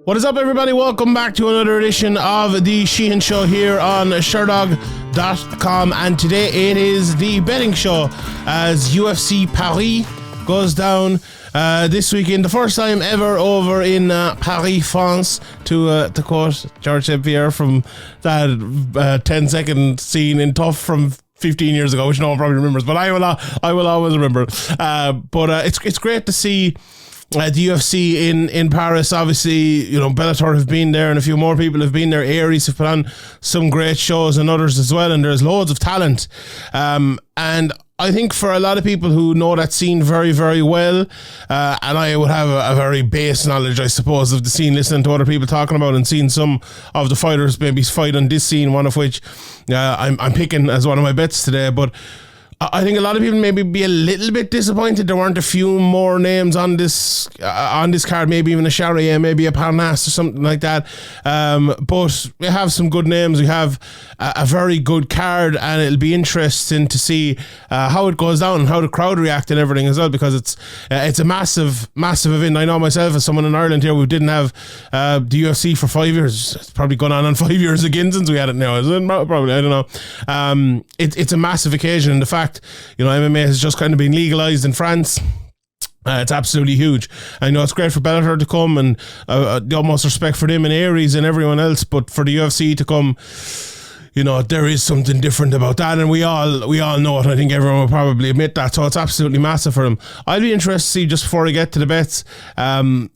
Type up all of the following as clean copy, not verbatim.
What is up, everybody? Welcome back to another edition of the Sheehan Show here on Sherdog.com, and today it is the betting show as UFC Paris goes down this weekend, the first time ever over in Paris, France, to quote George St. Pierre from that 10-second scene in Tough from 15 years ago, which no one probably remembers, but I will always remember. But it's great to see the UFC in Paris. Obviously, you know, Bellator have been there and a few more people have been there. Errens have put on some great shows and others as well, and there's loads of talent. And I think for a lot of people who know that scene very, very well, and I would have a very base knowledge, I suppose, of the scene, listening to other people talking about and seeing some of the fighters maybe fight on this scene, one of which I'm picking as one of my bets today. But I think a lot of people maybe be a little bit disappointed there weren't a few more names on this card, maybe even a Ciryl, maybe a Parnas or something like that. But we have some good names. We have a very good card, and it'll be interesting to see how it goes down and how the crowd react and everything as well, because it's a massive event. I know myself, as someone in Ireland here, we didn't have the UFC for 5 years. It's probably gone on 5 years again since we had it now, is it? Probably, I don't know. It's a massive occasion, and the fact, you know, MMA has just kind of been legalized in France. It's absolutely huge. I know it's great for Bellator to come, and the utmost respect for them and Errens and everyone else, but for the UFC to come, you know, there is something different about that, and we all know it. I think everyone will probably admit that, so it's absolutely massive for them. I'll be interested to see, just before I get to the bets,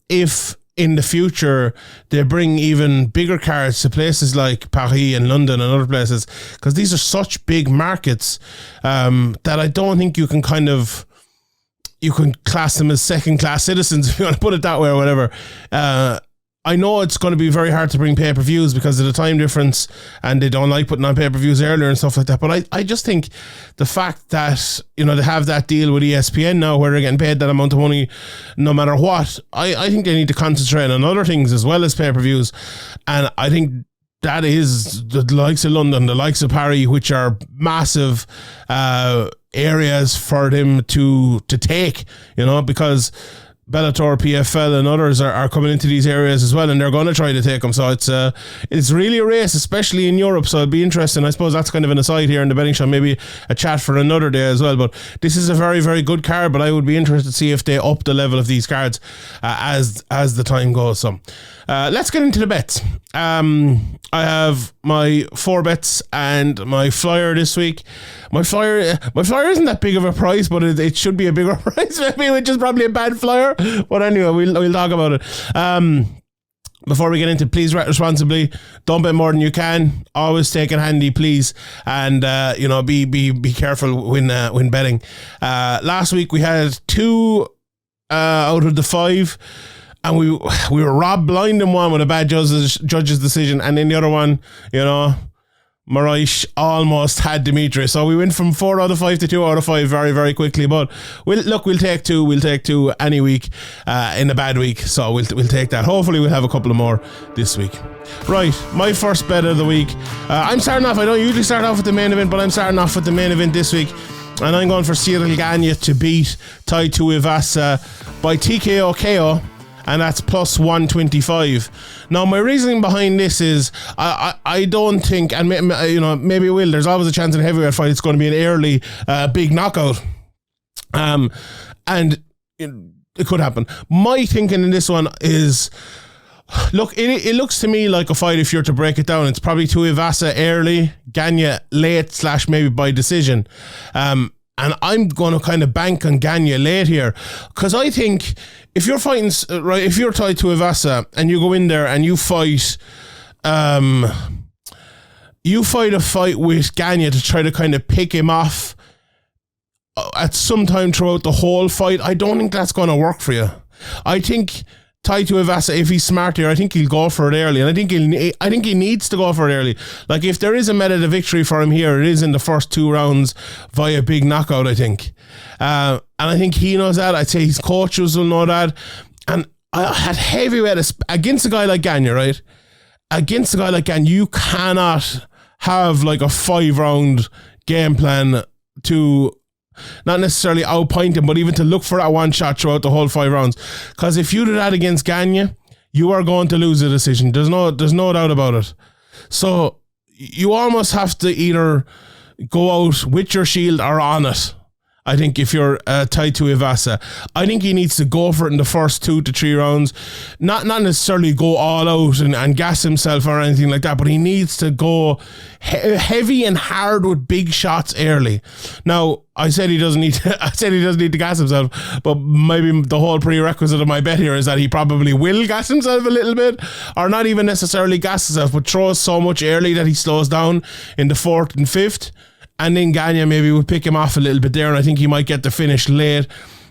if in the future they bring even bigger cards to places like Paris and London and other places, because these are such big markets that I don't think you can class them as second class citizens, if you want to put it that way or whatever. I know it's going to be very hard to bring pay-per-views because of the time difference, and they don't like putting on pay-per-views earlier and stuff like that. But I just think the fact that, you know, they have that deal with ESPN now where they're getting paid that amount of money no matter what, I think they need to concentrate on other things as well as pay-per-views. And I think that is the likes of London, the likes of Paris, which are massive areas for them to take, you know, because Bellator, PFL and others are coming into these areas as well, and they're going to try to take them. So it's really a race, especially in Europe. So it'll be interesting. I suppose that's kind of an aside here in the betting show, maybe a chat for another day as well. But this is a very, very good card, but I would be interested to see if they up the level of these cards as the time goes. So let's get into the bets. I have my 4 bets and my flyer this week. My flyer isn't that big of a price, but it should be a bigger price, maybe, which is probably a bad flyer. But anyway, we'll talk about it. Before we get into, please bet responsibly. Don't bet more than you can. Always take it handy, please, and you know, be careful when betting. Last week we had 2 out of the 5. And we were robbed blind in one with a bad judge's decision, and then the other one, you know, Moraes almost had Dimitri. So we went from 4 out of 5 to 2 out of 5 very, very quickly. But we'll take 2. We'll take 2 any week in a bad week. So we'll take that. Hopefully we'll have a couple of more this week. Right, my first bet of the week. I'm starting off. I don't usually start off with the main event, but I'm starting off with the main event this week. And I'm going for Ciryl Gane to beat Tuivasa by TKO KO. And that's plus 125. Now, my reasoning behind this is I don't think, and you know, maybe it will. There's always a chance in a heavyweight fight it's going to be an early big knockout, and it could happen. My thinking in this one is, look, it looks to me like a fight. If you're to break it down, it's probably Tuivasa early, Gane late / maybe by decision. And I'm going to kind of bank on Gane late here, because I think if you're fighting, right, if you're tied to Tuivasa and you go in there and you fight a fight with Gane to try to kind of pick him off at some time throughout the whole fight, I don't think that's going to work for you. I think Tuivasa, if he's smart here, I think he'll go for it early, and I think he needs to go for it early. Like, if there is a method of victory for him here, it is in the first 2 rounds via big knockout, I think. And I think he knows that. I'd say his coaches will know that. And at heavyweight, against a guy like Gane, right? Against a guy like Gane, you cannot have like a 5-round game plan to not necessarily outpoint him, but even to look for that one shot throughout the whole 5 rounds. Because if you do that against Gane, you are going to lose a decision. There's no doubt about it. So you almost have to either go out with your shield or on it. I think if you're tied to Tuivasa, I think he needs to go for it in the first 2 to 3 rounds. Not necessarily go all out and gas himself or anything like that, but he needs to go heavy and hard with big shots early. Now, I said he doesn't need to gas himself, but maybe the whole prerequisite of my bet here is that he probably will gas himself a little bit, or not even necessarily gas himself, but throws so much early that he slows down in the 4th and 5th. And then Gane maybe will pick him off a little bit there, and I think he might get the finish late.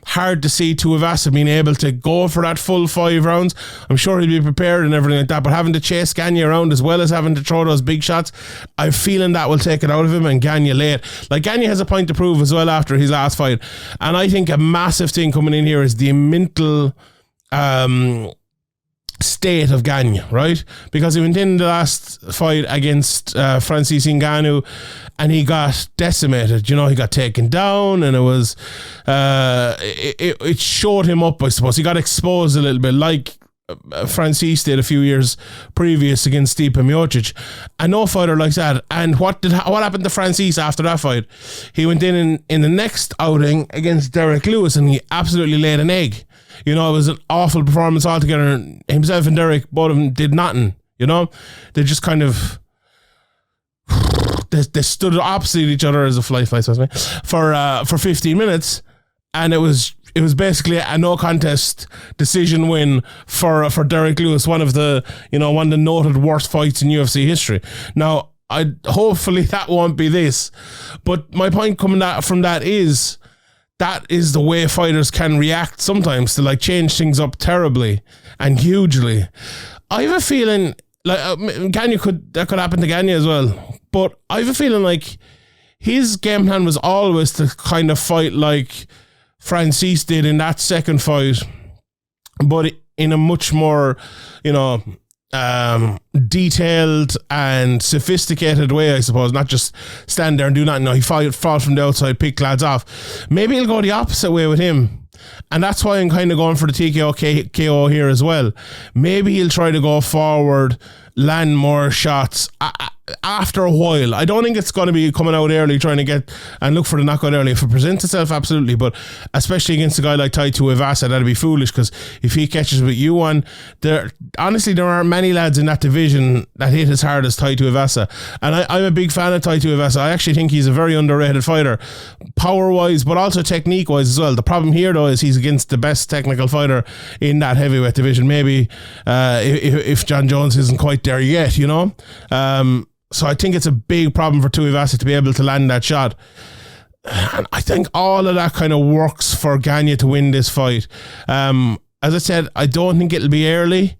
Hard to see Tuivasa being able to go for that full 5 rounds. I'm sure he'll be prepared and everything like that, but having to chase Gane around as well as having to throw those big shots, I'm feeling that will take it out of him, and Gane late. Like, Gane has a point to prove as well after his last fight. And I think a massive thing coming in here is the mental state of Gane, right? Because he went in the last fight against Francis Ngannou and he got decimated. You know, he got taken down, and it was it showed him up, I suppose. He got exposed a little bit, like Francis did a few years previous against Stipe Miocic, and no fighter likes that. And what happened to Francis after that fight? He went in the next outing against Derek Lewis, and he absolutely laid an egg. You know, it was an awful performance altogether. Himself and Derek, both of them, did nothing. You know, they just kind of they stood opposite each other as a fly for 15 minutes, and it was basically a no contest decision win for Derek Lewis, one of the noted worst fights in UFC history. Now, hopefully that won't be this, but my point coming from that is the way fighters can react sometimes to change things up terribly and hugely. I have a feeling Gane that could happen to Gane as well, but I have a feeling like his game plan was always to kind of fight like Francis did in that second fight, but in a much more, detailed and sophisticated way, I suppose. Not just stand there and do nothing. No, he fought from the outside, pick lads off. Maybe he'll go the opposite way with him, and that's why I'm kind of going for the TKO KO here as well. Maybe he'll try to go forward, land more shots after a while. I don't think it's going to be coming out early trying to get and look for the knockout early. If it presents itself, absolutely, but especially against a guy like Tuivasa, that'd be foolish, because if he catches with you on, there aren't many lads in that division that hit as hard as Tuivasa, and I'm a big fan of Tuivasa. I actually think he's a very underrated fighter, power wise, but also technique wise as well. The problem here though is he's against the best technical fighter in that heavyweight division. Maybe if John Jones isn't quite there yet, so I think it's a big problem for Tuivasa to be able to land that shot. And I think all of that kind of works for Gane to win this fight. As I said, I don't think it'll be early,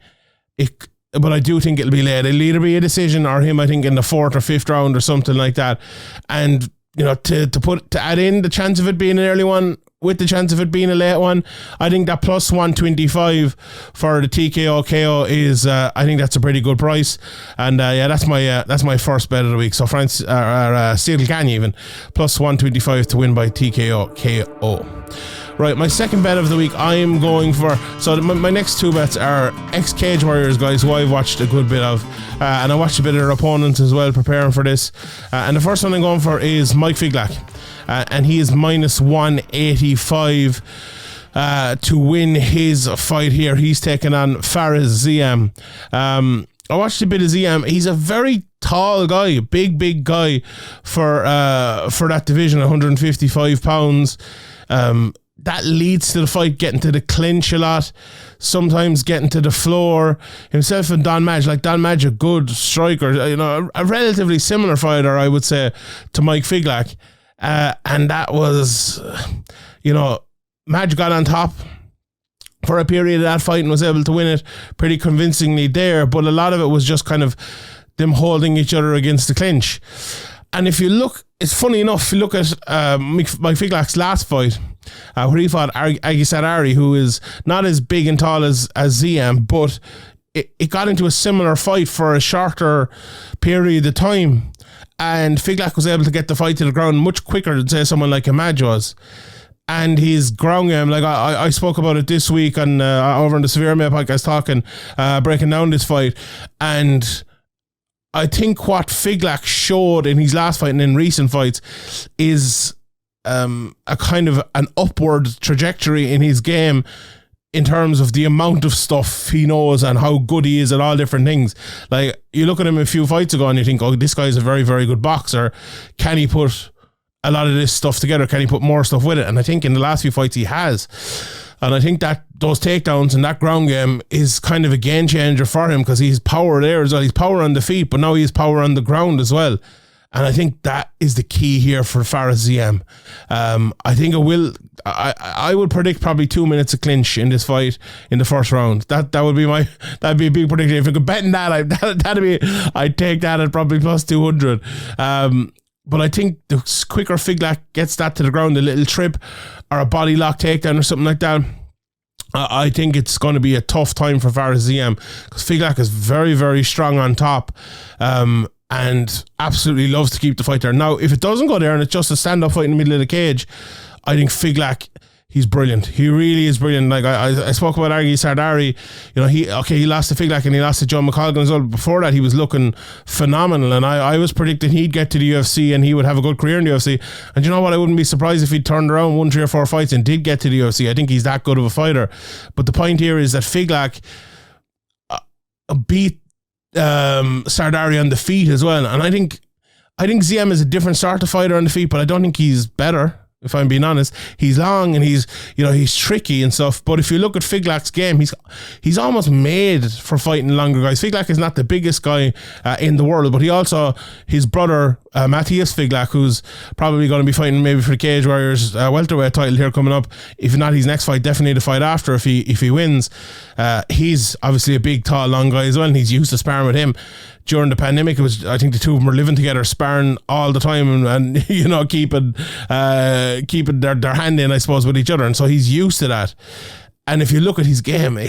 but I do think it'll be late. It'll either be a decision or him, I think, in the 4th or 5th round or something like that. And, to add in the chance of it being an early one with the chance of it being a late one, I think that plus 125 for the TKO KO is, I think that's a pretty good price. And that's my first bet of the week. So Ciryl Gane even plus 125 to win by TKO KO. Right, my second bet of the week, I'm going for... So my next 2 bets are ex-Cage Warriors guys, who I've watched a good bit of. And I watched a bit of their opponents as well, preparing for this. And the first one I'm going for is Mike Figlak. And he is minus 185 to win his fight here. He's taking on Ziam. I watched a bit of Ziam. He's a very tall guy, big guy for that division, 155 pounds. That leads to the fight getting to the clinch a lot, sometimes getting to the floor. Himself and Don Madge, Don Madge, a good striker, a relatively similar fighter, I would say, to Mike Figlak. And that was, Madge got on top for a period of that fight and was able to win it pretty convincingly there, but a lot of it was just kind of them holding each other against the clinch. And if you look, it's funny enough, if you look at Mike Figlak's last fight, where he fought Agisarari, who is not as big and tall as Ziam, but it got into a similar fight for a shorter period of time, and Figlak was able to get the fight to the ground much quicker than, say, someone like Madge was. and his ground game, like I spoke about it this week on over on the Severe MMA podcast, breaking down this fight, and I think what Figlak showed in his last fight and in recent fights is a kind of an upward trajectory in his game in terms of the amount of stuff he knows and how good he is at all different things. Like, you look at him a few fights ago and you think, oh, this guy's a very, very good boxer. Can he put a lot of this stuff together? Can he put more stuff with it? And I think in the last few fights he has. And I think that those takedowns and that ground game is kind of a game changer for him, because he's power there as well. He's power on the feet, but now he's power on the ground as well. And I think that is the key here for Fares Ziam. I think it will. I would predict probably 2 minutes of clinch in this fight in the first round. That'd be a big prediction. If I could bet on that, I'd take that at probably plus 200. But I think the quicker Figlak gets that to the ground, a little trip or a body lock takedown or something like that, I think it's going to be a tough time for Fares Ziam, because Figlak is very, very strong on top. And absolutely loves to keep the fight there. Now, if it doesn't go there and it's just a stand-up fight in the middle of the cage, I think Figlak, he's brilliant. He really is brilliant. Like I spoke about Argi Sardari, he lost to Figlak and he lost to John McColgan as well. Before that, he was looking phenomenal, and I was predicting he'd get to the UFC and he would have a good career in the UFC. And you know what? I wouldn't be surprised if he'd turned around 1, 3 or 4 fights and did get to the UFC. I think he's that good of a fighter. But the point here is that Figlak beat Sardari on the feet as well, and I think Ziam is a different sort of fighter on the feet, but I don't think he's better, if I'm being honest. He's long and he's tricky and stuff, but if you look at Figlak's game, he's almost made for fighting longer guys. Figlak is not the biggest guy in the world, but he also, his brother Matthias Figlak, who's probably going to be fighting maybe for the Cage Warriors welterweight title here coming up, if not his next fight, definitely the fight after if he wins. He's obviously a big, tall, long guy as well, and he's used to sparring with him. During the pandemic, I think the two of them were living together, sparring all the time, and keeping their hand in, I suppose, with each other, and so he's used to that. And if you look at his game,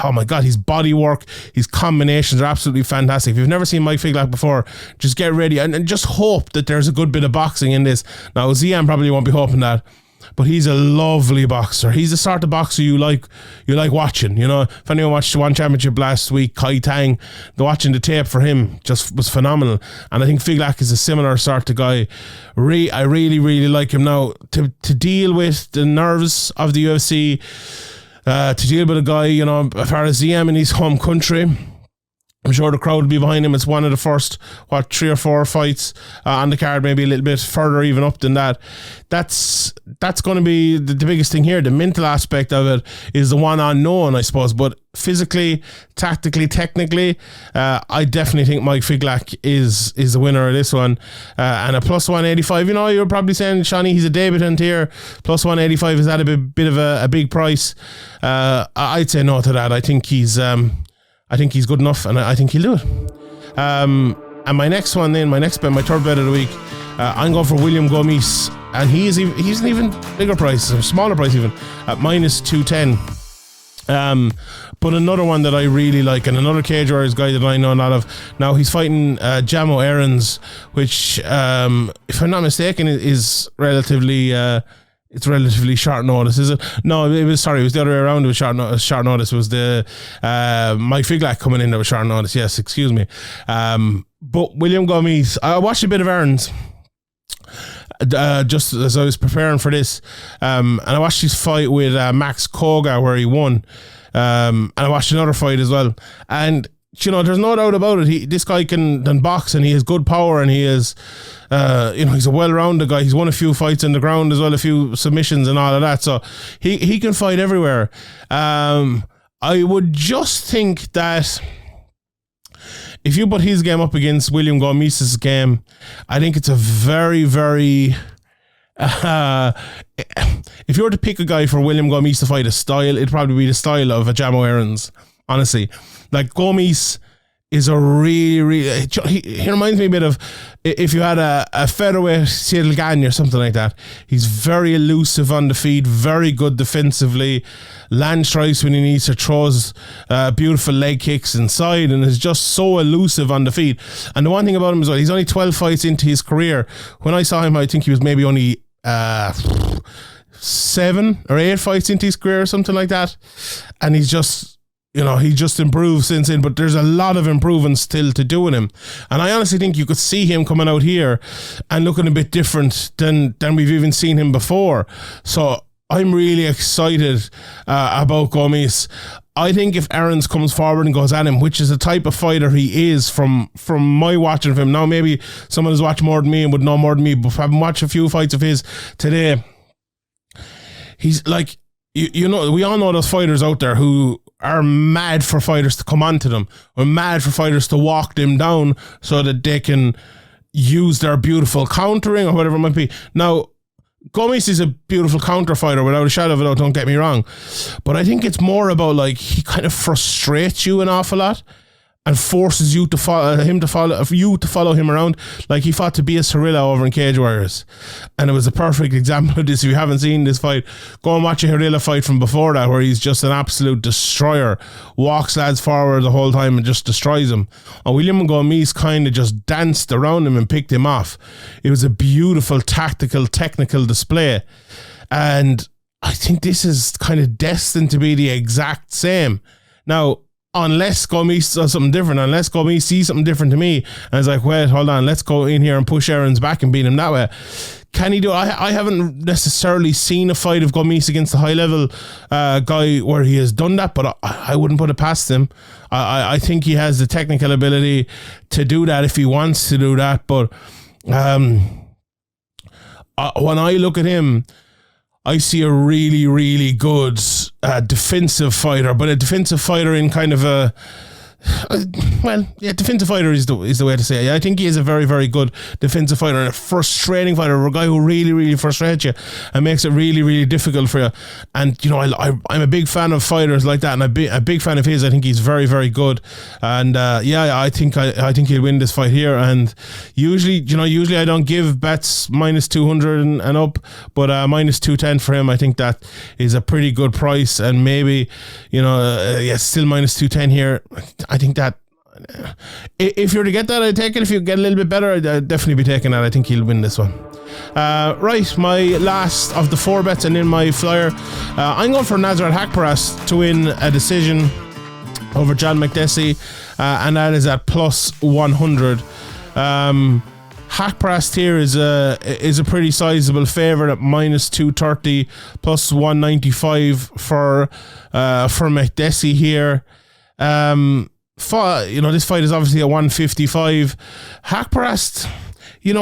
oh my God, his body work, his combinations are absolutely fantastic. If you've never seen Mike Figlak before, just get ready and just hope that there's a good bit of boxing in this. Now, Ziam probably won't be hoping that, but he's a lovely boxer. He's the sort of boxer you like watching. If anyone watched One Championship last week, Kai Tang, watching the tape for him just was phenomenal. And I think Figlak is a similar sort of guy. I really, really like him. Now, to deal with the nerves of the UFC, to deal with a guy, Fares Ziam in his home country, I'm sure the crowd will be behind him. It's one of the first, 3 or 4 fights on the card, maybe a little bit further even up than that. That's going to be the biggest thing here. The mental aspect of it is the one unknown, I suppose. But physically, tactically, technically, I definitely think Mike Figlak is the winner of this one. And a plus 185, you're probably saying, Shawnee, he's a debutant here. Plus 185, is that a bit of a big price? I'd say no to that. I think he's good enough, and I think he'll do it. And my next one then, my third bet of the week, I'm going for William Gomis, and he's an even bigger price, a smaller price even, at minus 210. But another one that I really like, and another Cage Warriors guy that I know a lot of. Now, he's fighting Jamo Errens, which, if I'm not mistaken, is relatively... it's relatively short notice, is it? No, it was the other way around. It was short notice. It was the Mike Figlak coming in that was short notice. Yes, excuse me. But William Gomis, I watched a bit of Errens just as I was preparing for this, and I watched his fight with Max Koga where he won, and I watched another fight as well. And there's no doubt about it. This guy can box, and he has good power, and he is, he's a well-rounded guy. He's won a few fights on the ground as well, a few submissions and all of that. So he can fight everywhere. I would just think that if you put his game up against William Gomis' game, I think it's a very, very... if you were to pick a guy for William Gomis to fight a style, it'd probably be the style of a Jamo Errens, honestly. Like, Gomis is a really, he reminds me a bit of if you had a featherweight Ciryl Gane or something like that. He's very elusive on the feet, very good defensively, land strikes when he needs to, throws beautiful leg kicks inside, and is just so elusive on the feet. And the one thing about him is, well, he's only 12 fights into his career. When I saw him, I think he was maybe only 7 or 8 fights into his career or something like that, and he's just, he just improved since then, but there's a lot of improvement still to do in him. And I honestly think you could see him coming out here and looking a bit different than we've even seen him before. So I'm really excited about Gomis. I think if Errens comes forward and goes at him, which is the type of fighter he is from my watching of him. Now, maybe someone who's watched more than me and would know more than me, but having watched a few fights of his today, he's like, we all know those fighters out there who are mad for fighters to come onto them, or mad for fighters to walk them down so that they can use their beautiful countering or whatever it might be. Now, Gomis is a beautiful counter fighter without a shadow of a doubt, don't get me wrong. But I think it's more about, like, he kind of frustrates you an awful lot and forces you to follow him around. Like, he fought Tuivasa over in Cage Warriors, and it was a perfect example of this. If you haven't seen this fight, go and watch a Ciryl fight from before that, where he's just an absolute destroyer, walks lads forward the whole time and just destroys them. And William Gomis kind of just danced around him and picked him off. It was a beautiful tactical, technical display, and I think this is kind of destined to be the exact same. Now, unless Gomis does something different, unless Gomis sees something different to me, and it's like, wait, hold on, let's go in here and push Errens back and beat him that way. Can he do it? I haven't necessarily seen a fight of Gomis against a high-level guy where he has done that, but I wouldn't put it past him. I think he has the technical ability to do that if he wants to do that, but when I look at him, I see a really, really good defensive fighter, but a defensive fighter in kind of a... defensive fighter is the way to say it. I think he is a very, very good defensive fighter and a frustrating fighter, a guy who really, really frustrates you and makes it really, really difficult for you. And I'm a big fan of fighters like that, and I'm a big fan of his. I think he's very, very good. And I think he'll win this fight here. And usually I don't give bets minus 200 and up, but minus 210 for him, I think that is a pretty good price. And maybe still minus 210 here. I think that if you're to get that, I'd take it. If you get a little bit better, I'd definitely be taking that. I think he'll win this one. Right, my last of the 4 bets and in my flyer, I'm going for Nasrat Haqparast to win a decision over John Makdessi, and that is at plus 100. Haqparast here is a pretty sizable favourite at minus 230, plus 195 for Makdessi here. This fight is obviously at 155. Haqparast, he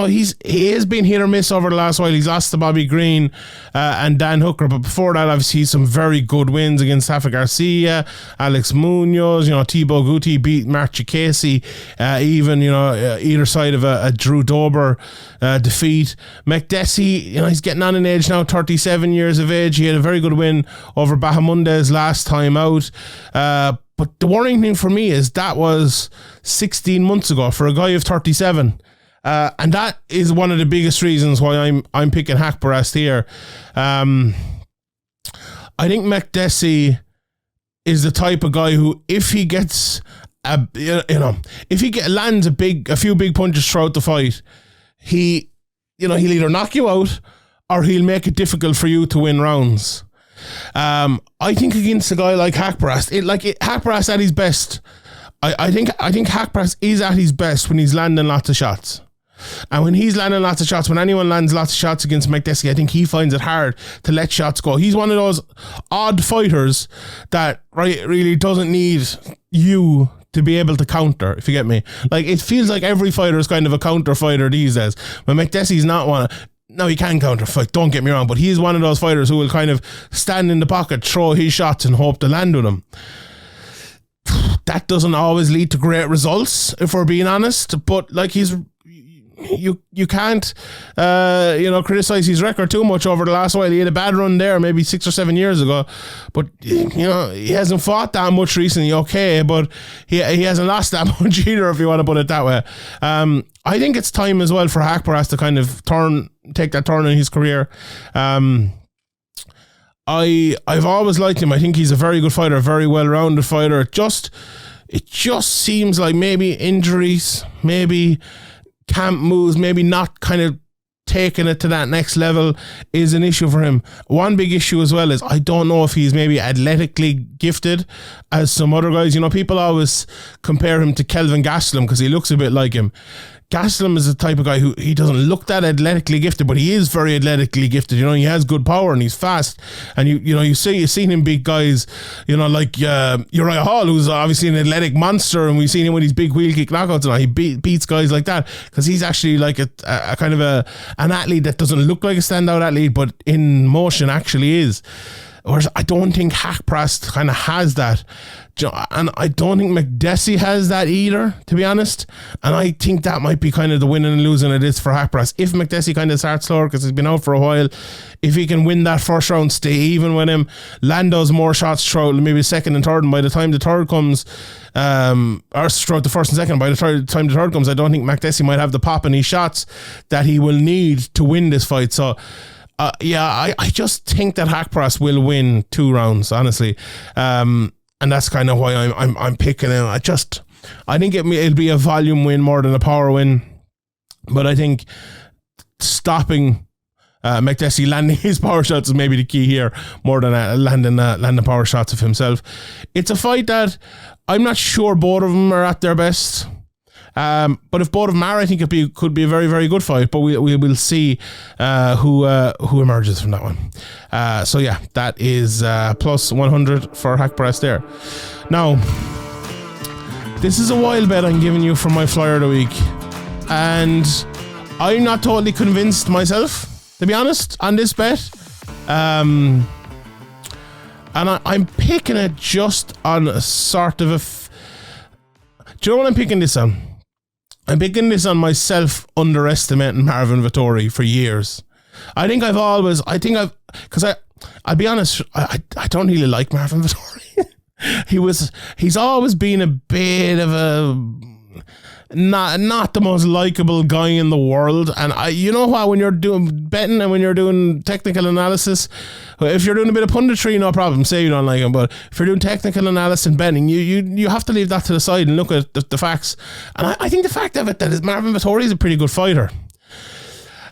has been hit or miss over the last while. He's lost to Bobby Green and Dan Hooker, but before that, obviously, some very good wins against Rafa Garcia, Alex Munoz, Thibaut Guti beat Mark Chikesi, even, either side of a Drew Dober defeat. Makdessi, he's getting on in age now, 37 years of age. He had a very good win over Bahamundes last time out. But the worrying thing for me is that was 16 months ago for a guy of 37. And that is one of the biggest reasons why I'm picking Haqparast here. I think Makdessi is the type of guy who, if he gets lands a few big punches throughout the fight, he'll either knock you out or he'll make it difficult for you to win rounds. I think against a guy like Haqparast, Haqparast at his best, I think Haqparast is at his best when he's landing lots of shots. And when he's landing lots of shots, when anyone lands lots of shots against Makdessi, I think he finds it hard to let shots go. He's one of those odd fighters that really doesn't need you to be able to counter, if you get me. Like, it feels like every fighter is kind of a counter fighter these days, but Makdessi's not one. Now, he can counter fight, don't get me wrong, but he's one of those fighters who will kind of stand in the pocket, throw his shots and hope to land with them. That doesn't always lead to great results, if we're being honest, but like, you can't criticize his record too much over the last while. He had a bad run there maybe 6 or 7 years ago, but he hasn't fought that much recently, okay, but he hasn't lost that much either, if you want to put it that way. I think it's time as well for Haqparast to kind of take that turn in his career. I've always liked him. I think he's a very good fighter, a very well-rounded fighter. It just seems like maybe injuries, maybe camp moves, maybe not kind of taking it to that next level is an issue for him. One big issue as well is I don't know if he's maybe athletically gifted as some other guys. You know, people always compare him to Kelvin Gastelum because he looks a bit like him. Gastelum is the type of guy who he doesn't look that athletically gifted, but he is very athletically gifted. You know, he has good power and he's fast. And you've seen him beat guys, you know, like Uriah Hall, who's obviously an athletic monster, and we've seen him with these big wheel kick knockouts, and he beats guys like that because he's actually like a kind of an athlete that doesn't look like a standout athlete, but in motion actually is. Whereas I don't think Haqparast kind of has that. And I don't think Makdessi has that either, to be honest. And I think that might be kind of the winning and losing it is for Haqparast. If Makdessi kind of starts slower because he's been out for a while, if he can win that first round, stay even with him, land those more shots throughout maybe second and third, and by the time the third comes, or throughout the first and second, by the time the third comes, I don't think Makdessi might have the pop in his shots that he will need to win this fight. So I just think that Haqparast will win 2 rounds, honestly. And that's kind of why I'm picking him. I think it'll be a volume win more than a power win. But I think stopping Makdessi landing his power shots is maybe the key here, more than landing power shots of himself. It's a fight that I'm not sure both of them are at their best. But if both of them are, I think it could be a very, very good fight. But we will see who emerges from that one. So yeah, that is plus 100 for Haqparast there. Now, this is a wild bet I'm giving you for my flyer of the week, and I'm not totally convinced myself, to be honest, on this bet. And I'm picking it just on a sort of do you know what I'm picking this on? I'm picking this on myself underestimating Marvin Vettori for years. I'll be honest, I don't really like Marvin Vettori. He's always been a bit of a not the most likable guy in the world. And you know what, when you're doing betting and when you're doing technical analysis, if you're doing a bit of punditry, no problem, say you don't like him, but if you're doing technical analysis and betting, you have to leave that to the side and look at the facts. And I think the fact of it that is Marvin Vettori is a pretty good fighter.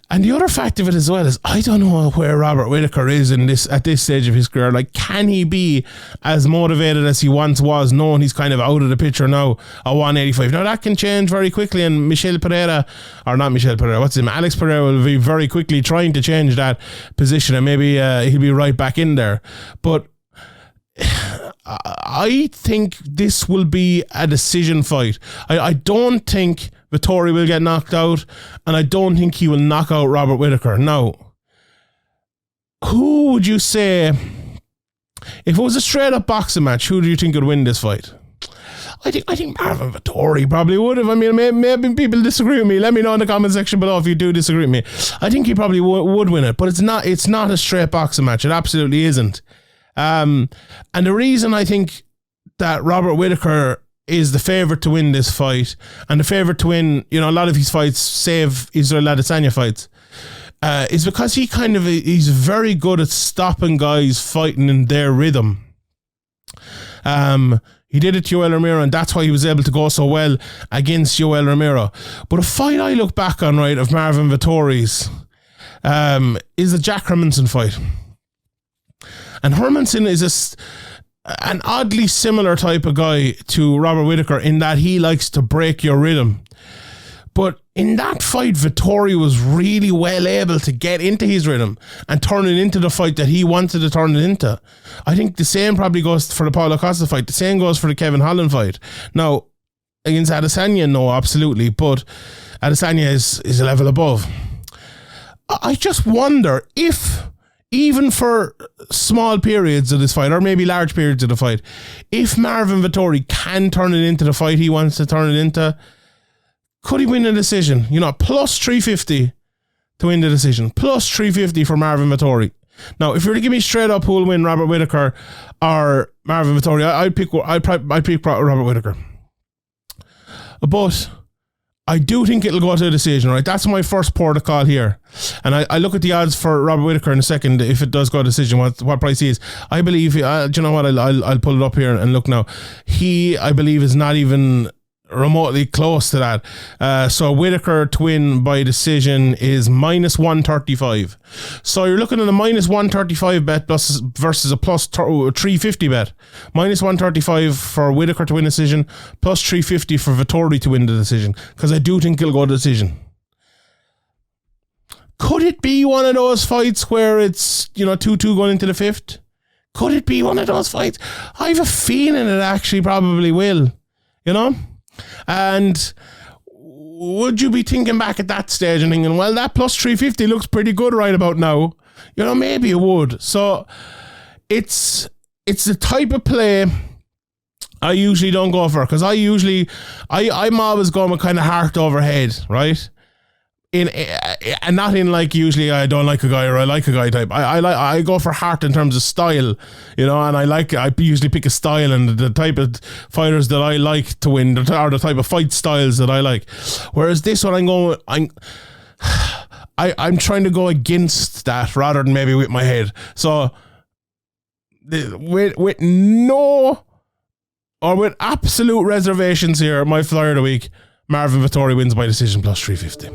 And the other fact of it as well is I don't know where Robert Whittaker is at this stage of his career. Like, can he be as motivated as he once was, knowing he's kind of out of the picture now at 185? Now that can change very quickly, and Alex Pereira will be very quickly trying to change that position, and maybe he'll be right back in there. But I think this will be a decision fight. I don't think Vettori will get knocked out, and I don't think he will knock out Robert Whittaker. Now, who would you say, if it was a straight up boxing match, who do you think would win this fight? I think Marvin Vettori probably would have. I mean, maybe people disagree with me. Let me know in the comment section below if you do disagree with me. I think he probably would win it, but it's not a straight boxing match. It absolutely isn't. And the reason I think that Robert Whittaker is the favourite to win this fight, and the favourite to win, you know, a lot of his fights, save Israel Adesanya fights, is because he's very good at stopping guys fighting in their rhythm. He did it to Yoel Romero, and that's why he was able to go so well against Yoel Romero. But a fight I look back on, right, of Marvin Vettori's, is the Jack Hermanson fight. And Hermanson is an oddly similar type of guy to Robert Whittaker in that he likes to break your rhythm. But in that fight, Vettori was really well able to get into his rhythm and turn it into the fight that he wanted to turn it into. I think the same probably goes for the Paulo Costa fight. The same goes for the Kevin Holland fight. Now, against Adesanya, no, absolutely. But Adesanya is a level above. I just wonder if, even for small periods of this fight, or maybe large periods of the fight, if Marvin Vettori can turn it into the fight he wants to turn it into, could he win a decision? You know, plus 350 to win the decision. Plus 350 for Marvin Vettori. Now, if you were to give me straight up who will win, Robert Whittaker or Marvin Vettori, I'd pick Robert Whittaker. But I do think it'll go to a decision, right? That's my first port of call here. And I look at the odds for Robert Whittaker in a second, if it does go to decision, what price he is. I believe, do you know what, I'll pull it up here and look now. He, I believe, is not even remotely close to that. So Whittaker to win by decision is minus 135. So you're looking at a minus 135 bet versus a plus 350 bet. Minus 135 for Whittaker to win decision, plus 350 for Vettori to win the decision, because I do think he'll go decision. Could it be one of those fights where it's 2-2 going into the fifth? Could it be one of those fights? I have a feeling it actually probably will, And would you be thinking back at that stage and thinking, well, that plus 350 looks pretty good right about now? Maybe it would. So it's the type of play I usually don't go for, because I'm always going with kind of heart over head, right? And not in like usually I don't like a guy or I like a guy type. I go for heart in terms of style, and I usually pick a style and the type of fighters that I like to win, or the type of fight styles that I like. Whereas this one, I'm trying to go against that rather than maybe with my head. So with absolute reservations here, my flyer of the week, Marvin Vettori wins by decision plus 350.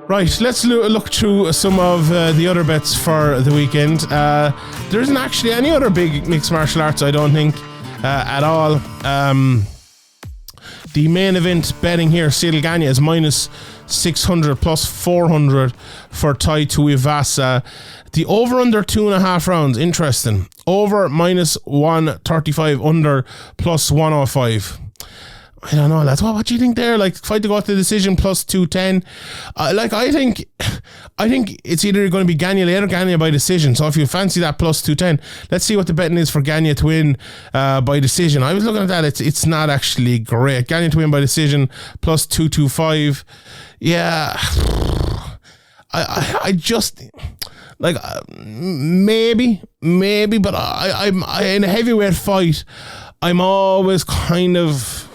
Right, let's look through some of the other bets for the weekend. There isn't actually any other big mixed martial arts, I don't think, at all. The main event betting here, Ciryl Gane is minus 600 plus 400 for Tuivasa. The over under 2.5 rounds, interesting. Over minus 135, under plus 105. I don't know, lads. What do you think there? Like, fight to go to the decision plus 210. I think it's either going to be Gane late or Gane by decision. So if you fancy that plus 210, let's see what the betting is for Gane to win by decision. I was looking at that. It's not actually great. Gane to win by decision plus 225. Yeah, I just like maybe, but I'm in a heavyweight fight. I'm always kind of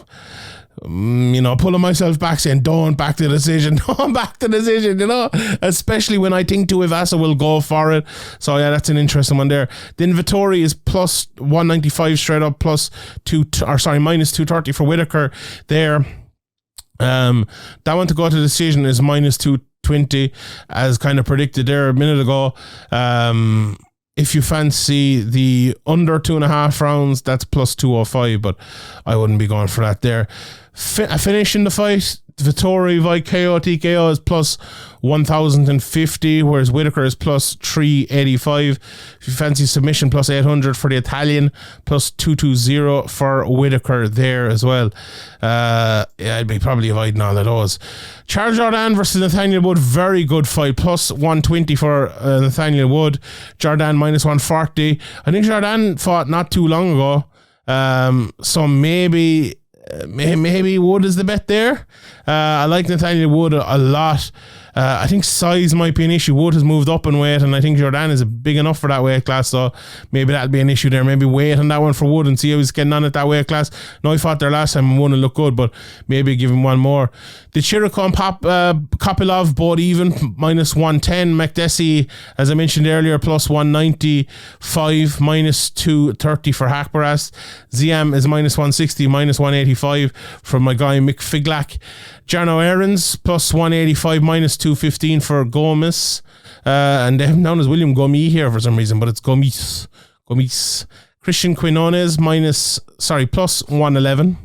pulling myself back, saying don't back the decision, especially when I think Tuivasa will go for it. So yeah, that's an interesting one there. Then Vettori is plus 195 straight up, minus 230 for Whittaker there. That one to go to decision is minus 220, as kind of predicted there a minute ago. If you fancy the under 2.5 rounds, that's plus 205, but I wouldn't be going for that there. Finishing the fight, Vettori by KO TKO is plus 1,050, whereas Whittaker is plus 385. If you fancy submission, plus 800 for the Italian, plus 220 for Whittaker there as well. I'd be probably avoiding all of those. Charles Jourdain versus Nathaniel Wood, very good fight, plus 120 for Nathaniel Wood. Jourdain minus 140. I think Jourdain fought not too long ago, so maybe Wood is the bet there. I like Nathaniel Wood a lot. I think size might be an issue. Wood has moved up in weight, and I think Jourdain is big enough for that weight class, so maybe that'll be an issue there. Maybe wait on that one for Wood and see how he's getting on at that weight class. No, he fought there last time and won and looked good, but maybe give him one more. The Ciryl and Kopylov both even, minus 110. Makdessi, as I mentioned earlier, plus 195, minus 230 for Haqparast. Ziam is minus 160, minus 185 for my guy Mick Figlak. Jarno Errens plus 185, minus 215 for Gomis. And they have him down as William Gomis here for some reason, but it's Gomis. Christian Quinones plus 111,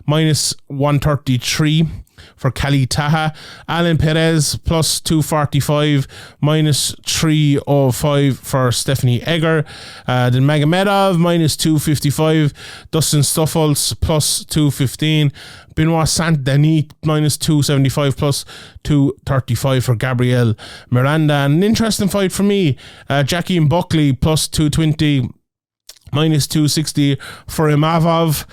minus 133 for Kali Taha. Alan Perez plus 245, minus 305 for Stephanie Egger. Then Magomedov minus 255, Dustin Stuffolz plus 215, Benoit Saint-Denis minus 275, plus 235 for Gabriel Miranda. And an interesting fight for me, Jackie and Buckley plus 220, minus 260 for Imavov.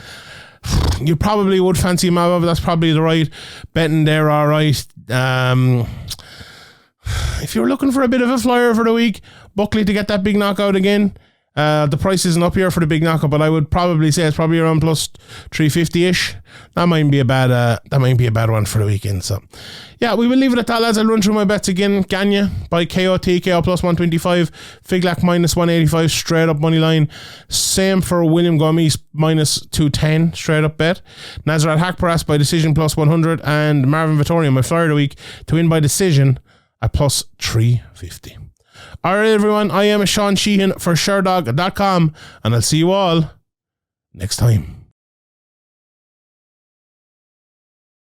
You probably would fancy Imavov. That's probably the right betting there, all right. If you're looking for a bit of a flyer for the week, Buckley to get that big knockout again. The price isn't up here for the big knockout, but I would probably say it's probably around plus 350-ish. That might be a bad one for the weekend. So, yeah, we will leave it at that, lads. I'll run through my bets again. Gane by KO plus 125. Figlak minus 185, straight up money line. Same for William Gomis minus 210, straight up bet. Nasrat Haqparast by decision plus 100, and Marvin Vettori, my Flier of the week, to win by decision at plus 350. Alright, everyone, I am Sean Sheehan for Sherdog.com, and I'll see you all next time.